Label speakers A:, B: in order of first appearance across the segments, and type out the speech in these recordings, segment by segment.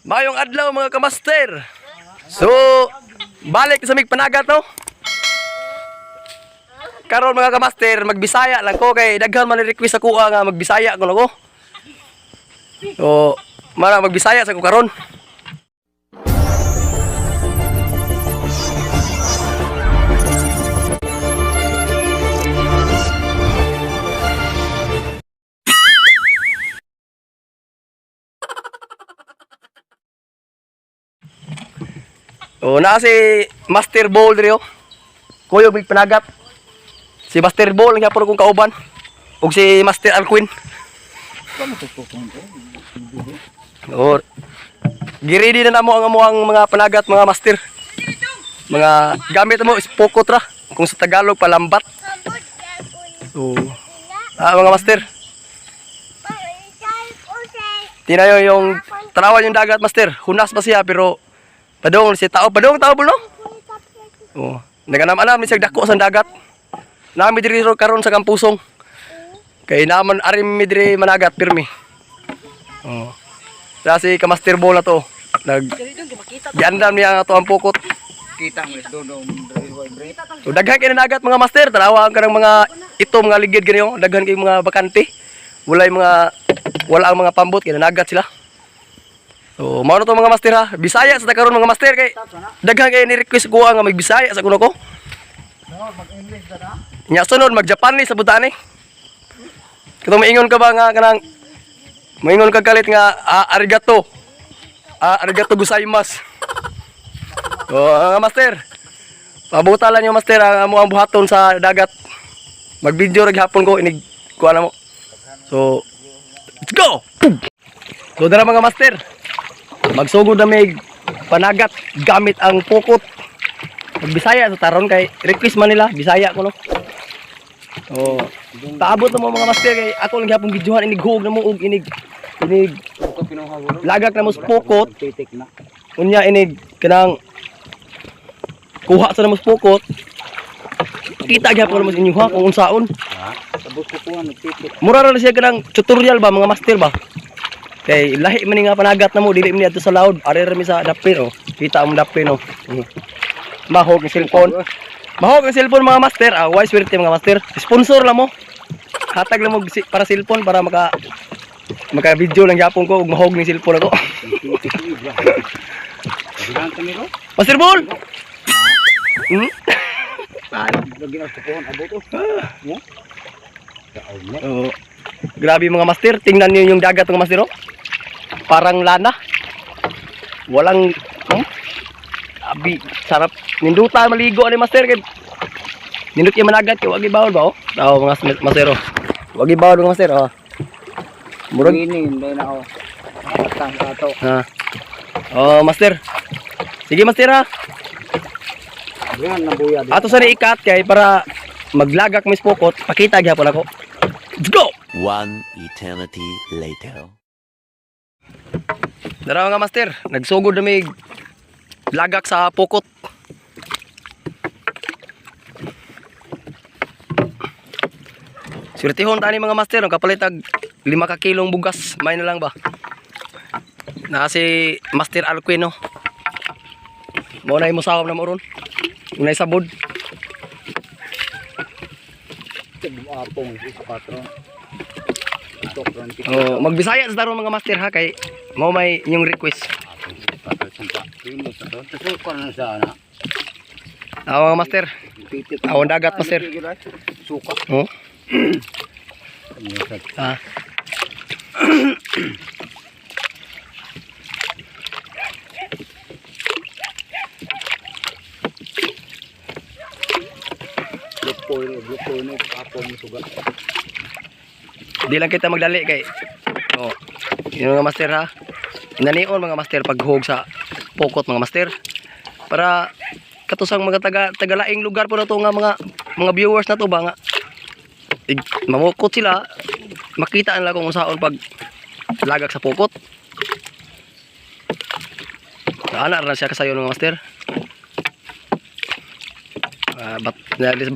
A: Mayong adlaw mga kamaster. So, balik sa mig panagat no. Karon mga kamaster, magbisaya lang ko kay daghan man request ako nga magbisaya ko ko. So, mara magbisaya sa ko karon. O na si Master Ball diri oh. Kuyo big panagat. Si Master Ball nga puro kong kauban. Ug si Master Alquin. Or giredi na namo ang amuang mga panagat mga master. Mga gamit mo is pokot ra kung sa Tagalog palambat. So, mga master. Tinayo yung tanawan yung dagat master. Hunas pa siya pero padong si tao bulo. Oh, naganam-anam ni sa dako sa dagat. Nami diri karon sa Kampusong. Kay naman ari mi diri managat pirmi. Oh. Kasi ka Master Ball na to. Giandam niya ato ang pukot.
B: Kita mo doon
A: So daghan kay nanagat mga master, tanawa ka ng mga ito mga ligid ganiyo, daghan kay mga bakante. Wala ang mga pambot kay nanagat sila. So, mao na to mga master ha. Bisaya sa karon mga master kay daghan kay ni-request ko nga magbisaya sa kuno ko.
B: Mag-English na.
A: Nya sunod mag-Japanese sa butane. Katong maingon ka ba nga kanang maingon ka kalit nga arigato. Arigato gozaimasu. Mga master. Pabutalan niyo master ang amuang buhaton sa dagat. Mag-video ra gihapon ko inig kuha na mo. So, let's go. So dara mga master. Magsugod na may panagat gamit ang pukot. Magbisaya sa taron kay request man nila Bisaya ko no. Oh, paabot na mo mga master kay ako lang gyapon videohan inig hug na mo ug inig lagak na mo sa pukot. Unya inig kanang kuha sa mo sa pukot. Kita gyapon mo sa inyo ha kung unsaon.
B: Sabot ko po nagtitik.
A: Mura ra siya kanang tutorial ba mga master ba? Kay lahi man nga panagat na mo dili man adto sa loud ari ra mi sa dapin oh. Kita mo dapin oh. Mahog ang cellphone. Mahog ang cellphone mga master. Wise swerte mga master. Sponsor lang mo. Hatag lang mo para cellphone para maka video lang gyapon ko ug mahog ni cellphone ako. Master Ball.
B: Lagi na sa pohon abot oh.
A: Oh. Grabe mga master, tingnan niyo yung dagat mga master oh. Parang lana. Walang abi, sarap. Ninduta maligo ani master kay. Nindut yung managat kay wagi bawal ba oh. Tao mga master oh. Wagi bawal mga master oh. Murag
B: ini hindi na ako. Patang kato.
A: ha. Oh master. Sige master ha.
B: Yan na buya.
A: Ato sa ikat kay para maglagak mis pokot, pakita gyapon ako. Let's go.
C: One eternity later.
A: Dara nga master, nagsugod na may lagak sa pokot. Swertihon tani mga master, ang kapalitag 5 ka kilong bugas, may na lang ba? Na si Master Alquin no. Mo na imusawam na mo ron. Unay sabod.
B: Apong sa patron.
A: Oh, magbisaya sa taron mga master ha kay mo may inyong request. Mga master. Awon dagat master.
B: Suka.
A: Oh. Ah.
B: Lupoy na apong suga.
A: Di lang kita magdali kay. Oh. Yung mga master ha. Nanion mga master paghug sa pokot mga master. Para katusang mga tagalaing lugar po na to nga mga viewers na to ba nga mamukot sila makita nila kung usaon pag lagak sa pokot. Ana ra siya kasayo mga master.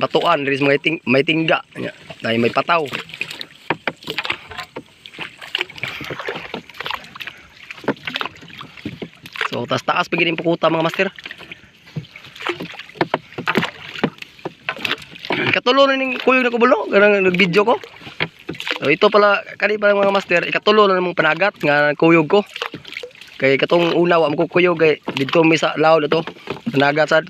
A: Batuan, may tingga, may pataw. So taas pagiging pukuta mga master. Ikatulo na ning kuyog na kubulo, ganang nag-video ko. So ito pala kani pa mga master, ikatulo na namong panagat nga kuyog ko. Kay katong una wa mo kuyog kay didto mi sa laod ato. Panagat sad.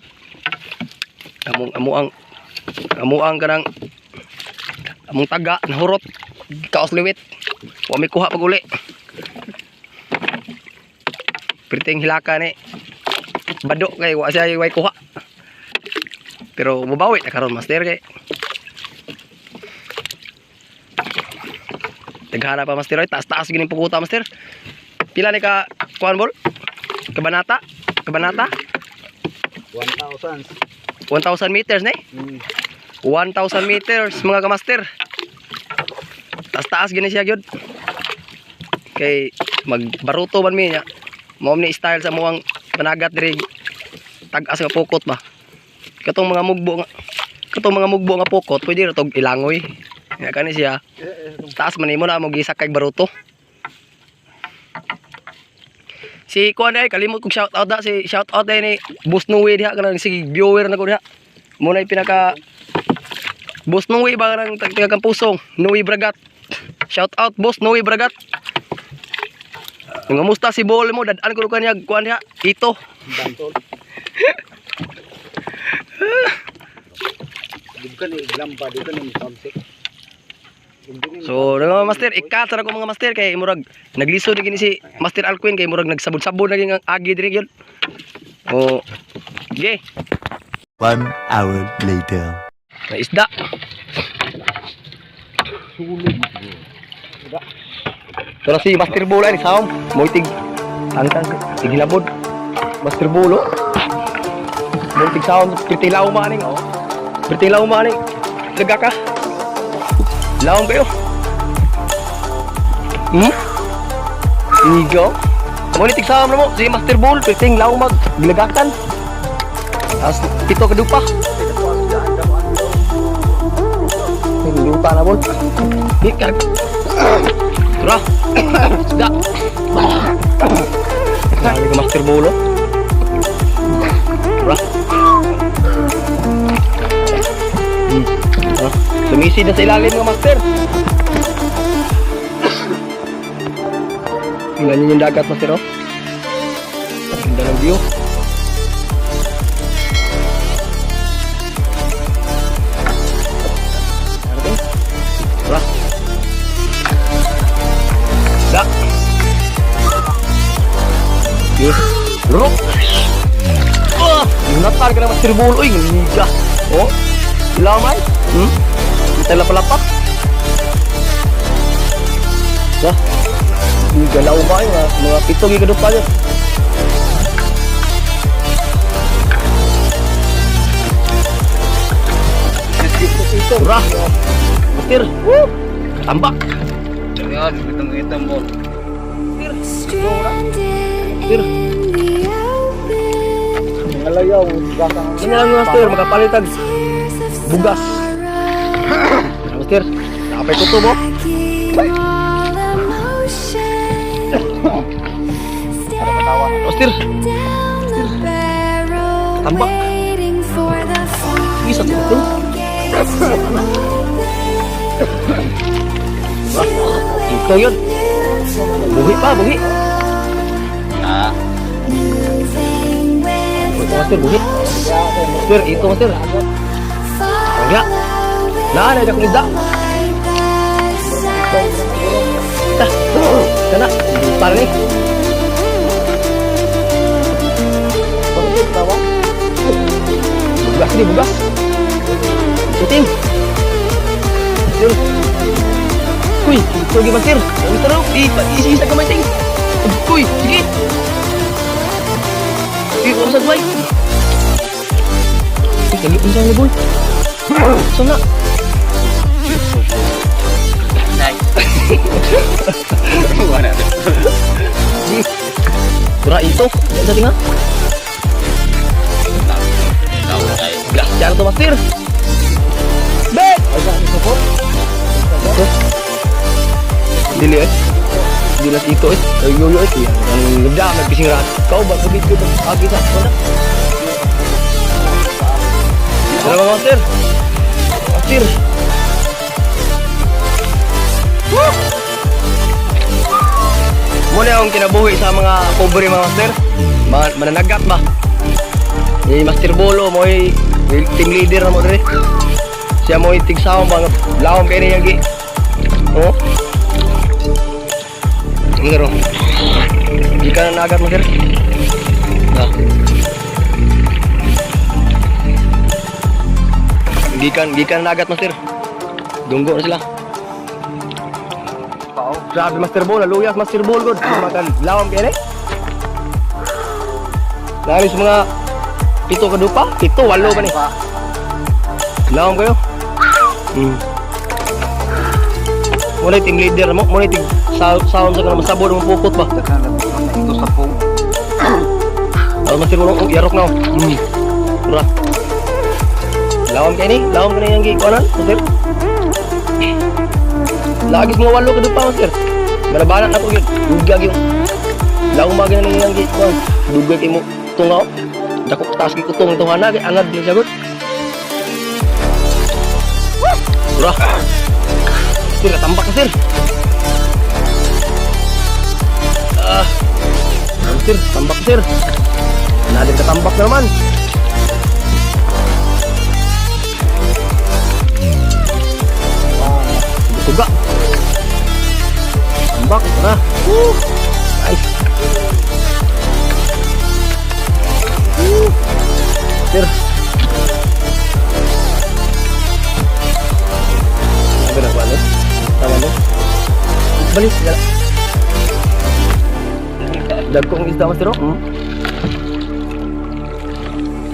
A: Amuang kanang among taga nahurot kaos liwit. Wa mi kuha pag uli. Perting hilaka ni bado kay wa siya way kuha. Pero mabawi na karon master kay Taghana pa master, taas gini pukuta master. Pila ni ka kuan bol? Kabanata?
B: 1,000.
A: 1,000 meters ni? 1,000 meters mga kamaster. Taas gini siya gyud. Kay magbaruto man mi nya. Mao ni style sa muang panagat diri tag-as nga pukot ba. Katong mga mugbo nga pukot pwede ra tog ilangoy. Nga kani siya. Taas man nimo na mo gisak kay baruto. Si kuan ay kalimot kog shout out da si shout out ni Boss Noe diha kanang si viewer na ko diha. Mo na pinaka Boss Noe ba kanang taga Kampusong, Noe Bragat. Shout out Boss Noe Bragat. Ngamusta si Bol mo dadan ko kanya kuan diha ito.
B: Bantol. Bukan ni lampa dito ni pamsik.
A: So, mga master, ikat ra ko mga master kay murag nagliso ni gini si Master Alquin kay murag nagsabon-sabon na gyud ang agi diri gyud. Oh. Okay.
C: 1 hour later.
A: Na isda. Pero si Master Bolo ay saom, moitig tangtang tigilabod. Master Bolo. Moitig saom, pirtilaw maning oh. Pirtilaw maning. Daga ka. Laong kayo. Igo. Moitig saom na mo si Master Bolo, pirting law mag gilagakan. Tapos pito kadupa. Ini lupa na bol. Bikag. Tara. Sudah. Lagi ke Master Bolo. Tara. Sumisi na sa ilalim mga master. Tingnan niyo yung dagat master oh. Ganda ng view. Dah. Bro. Natal ka na Master Bolo. Uy, ngiga. Oh, lamay. Kita lapak-lapak. Dah. Ngiga laumay. Mga pito gi kedepan yun. Murah. Master. Tambak.
B: Yan, hitam-hitam bol. Ngalayaw bakang.
A: Ini lang master, makapalitag bugas. Master, apa itu mo?
B: Ada ketawa.
A: Master. Tambak. Bisa tuh. Ito yun. Buhi pa, buhi. Ito master, buhi. Master, ito master. Enggak. Nah, ada akong isda. Sana, para nih. Bugas nih, bugas. Ikutin. Kuy, ito lagi master. Yang ito raw, isi-isa ka mating. Kuy, sige. Sige, kung saan boy. Sige, kung saan boy. Saan na?
B: Mana tu?
A: Sige. Pura ito. Yan sa tinga. Gas, cara to master. Bet! Dili eh. dinas ito eh. Ay yuyo ito yan. Ang nagdaan, nagkising rat. Kau ba, sabit ko ito. Agi sa, wala. Ano mga master? Master. Muna akong kinabuhi sa mga pobre mga master. Mananagat ba? Yung Master Bolo mo team leader na mo rin. Siya mo tigsawang bang lawang kayo na yung gi. Oh? Ang garo. Di ka na nagat master. Nah. Gikan na nagat master. Dunggo na sila. Grabe Master Ball, luyas Master Ball god. Makan lawang kayo na. Nangis mga 7 ka dupa? 7, 8 ba ni? Lawang kayo? Muna team leader mo, muna yung sound sa masabod mong pukot ba?
B: Ito sa pong.
A: Master Ball, yarok na. Mura. Lawang kayo ni? Lawang ka na yung gikuanan, Master? Lagis mga 8 ka dupa, Master. Manabanak na po yun. Dugag yung lawang mga na yung gikuan. Dugag kayo mo tungaw. Dako taas gi kutong ito hana angad ni sagot. Surah. Sir tambak sir. Sir tambak sir. Nadir ka tambak na naman. Tuga. Tambak na. Nice. Sir. Apa nak buat ni? Sama ni. Balik segala. Dagkong isda Master.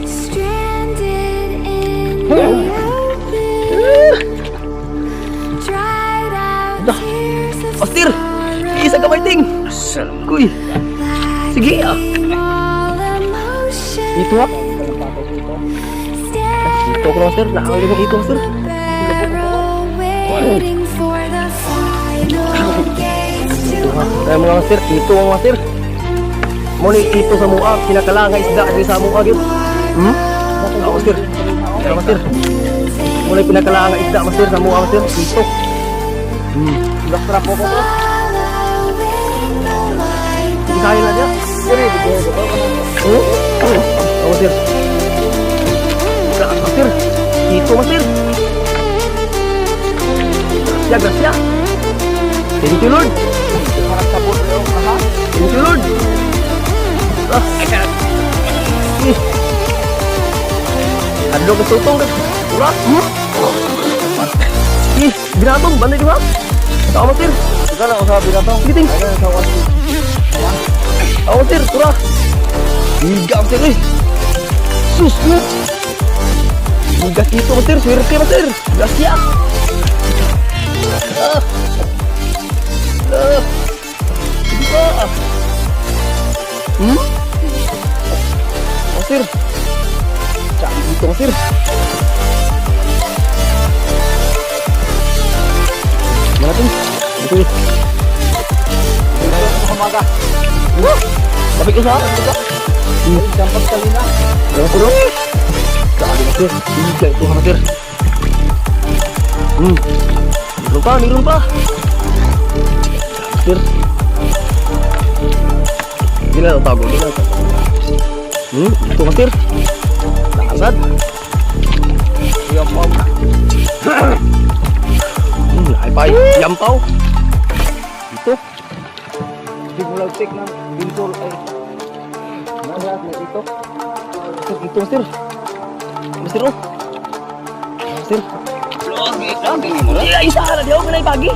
D: Stranded in the dried out
A: Dah.
D: tears of
A: Master. Isa ka maiting. Kuy. Sige ah.
D: all emotion.
A: Itu ah. Ito ko Master. Nakawin mo ito Master.
D: Waiting for the final gates to
A: Ito ha. Kaya mga Master. Ito mga Master. Muna ito sa mua. Pinakalanga isda di sa mua yun. Ako Master. Kaya Master. Muna pinakalanga isda Master sa mua Master. Ito. Dokter po ko. Hindi kaya na niya. Ako Master. Master. Ito Master. Ya gracia. Thank you Lord. Thank you Lord. Adlo ka tutong ka. Ura. Binatong banday di ba? Ako Master.
B: Ika na usaha binatong.
A: Giting.
B: Ayan sa wasi.
A: Ako Master. Ura. Higa Master eh. Sus mo. Higa ito Master. Swerte Master. Gracia. Master. Cari itu Master. Mana tuh? Betul.
B: Kumaga.
A: Tapi usaha juga.
B: Dampat kali na.
A: Berapa kurang? Cari Master. Tiga itu Master. Nirun pa. Master. Gila lo tago gila. Itu Master. Dasar.
B: Yampaw.
A: Ay yampaw. Itu.
B: Di bulag tik na pintul ay. Narat na ito.
A: Itu Master. Master oh. Master. Iya isa na di ako kanay pagi.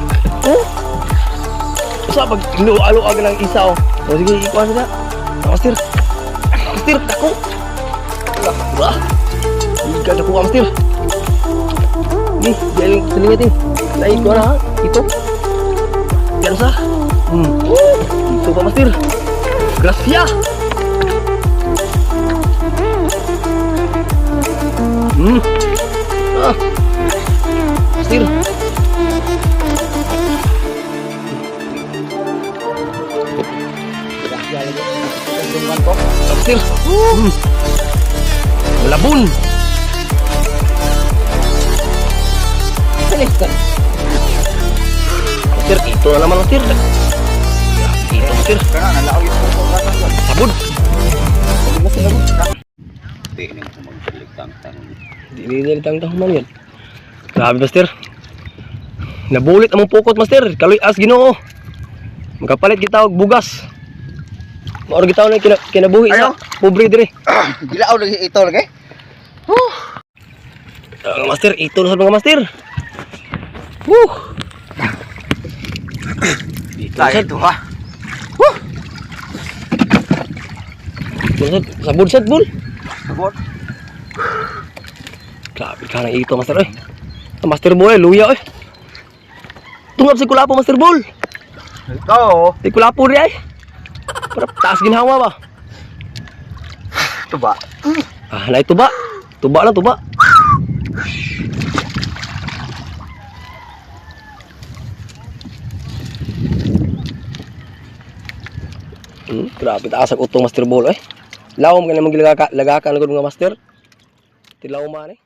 A: Sa pag inualo-alo ng isa oh. O sige ikuha sila. Master. Master dako. Wah. Ikan dako Master. Nih, dia telinga ting. Naik ko na ha. Ito. Yan sa. Ito pa Master. Gracia. Master.
B: nagdungan ko.
A: Master. Malabon.
B: Salitan.
A: Master, ito na naman master. Ito master.
B: Kana nalaw yung pagkakatan ko.
A: Sabod.
B: Hindi mo sila mo. Hindi na ko magsaligtang-tang.
A: Di tang man yan. Grabe master. Nabulit among pukot master. Kaloy as Ginoo. Magkapalit kita og bugas. Maor gitaw na kinabuhi sa pobre dire.
B: Gilaaw lagi ito lagi.
A: Master, ito na sa mga master. Woo!
B: Dito ito ha.
A: Sabod sad bol.
B: Sabot.
A: Grabe ka na ito master eh. Master boy, luya eh. Tungap si kulapo master bol.
B: Ito.
A: Si kulapo ri ay. Para taas ginhawa ba?
B: Ito ba?
A: Ah, na ito ba? Tuba lang tuba. Grabe taas ang utong master ball eh. Lawom ka naman lagakan ng mga master. Tilaw man eh.